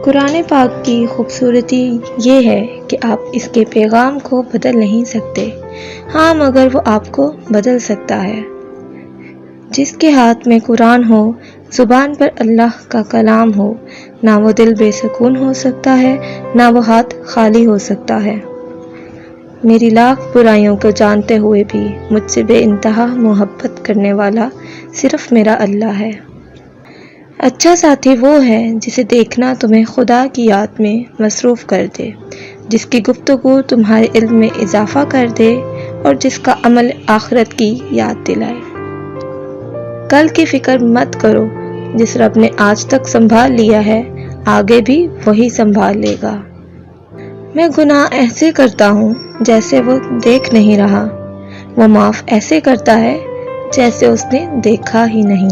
قرآن پاک کی خوبصورتی یہ ہے کہ آپ اس کے پیغام کو بدل نہیں سکتے، ہاں مگر وہ آپ کو بدل سکتا ہے۔ جس کے ہاتھ میں قرآن ہو، زبان پر اللہ کا کلام ہو، نہ وہ دل بے سکون ہو سکتا ہے، نہ وہ ہاتھ خالی ہو سکتا ہے۔ میری لاکھ برائیوں کو جانتے ہوئے بھی مجھ سے بے انتہا محبت کرنے والا صرف میرا اللہ ہے۔ اچھا ساتھی وہ ہے جسے دیکھنا تمہیں خدا کی یاد میں مصروف کر دے، جس کی گفتگو تمہارے علم میں اضافہ کر دے اور جس کا عمل آخرت کی یاد دلائے۔ کل کی فکر مت کرو، جس رب نے آج تک سنبھال لیا ہے آگے بھی وہی سنبھال لے گا۔ میں گناہ ایسے کرتا ہوں جیسے وہ دیکھ نہیں رہا، وہ معاف ایسے کرتا ہے جیسے اس نے دیکھا ہی نہیں۔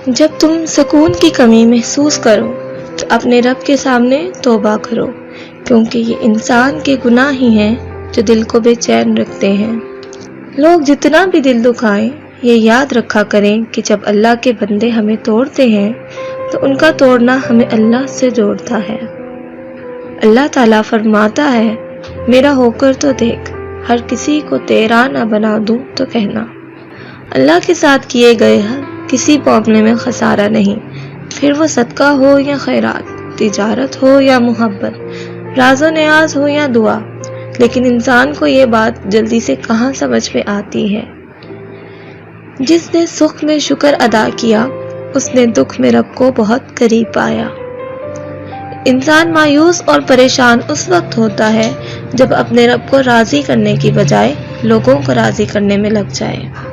جب تم سکون کی کمی محسوس کرو تو اپنے رب کے سامنے توبہ کرو، کیونکہ یہ انسان کے گناہ ہی ہیں جو دل کو بے چین رکھتے ہیں۔ لوگ جتنا بھی دل دکھائیں، یہ یاد رکھا کریں کہ جب اللہ کے بندے ہمیں توڑتے ہیں تو ان کا توڑنا ہمیں اللہ سے جوڑتا ہے۔ اللہ تعالیٰ فرماتا ہے، میرا ہو کر تو دیکھ، ہر کسی کو تیرا نہ بنا دوں تو کہنا۔ اللہ کے ساتھ کیے گئے کسی معاملے میں خسارہ نہیں، پھر وہ صدقہ ہو یا خیرات، تجارت ہو یا محبت، راز و نیاز ہو یا دعا۔ لیکن انسان کو یہ بات جلدی سے کہاں سمجھ میں آتی ہے۔ جس نے سکھ میں شکر ادا کیا، اس نے دکھ میں رب کو بہت قریب پایا۔ انسان مایوس اور پریشان اس وقت ہوتا ہے جب اپنے رب کو راضی کرنے کی بجائے لوگوں کو راضی کرنے میں لگ جائے۔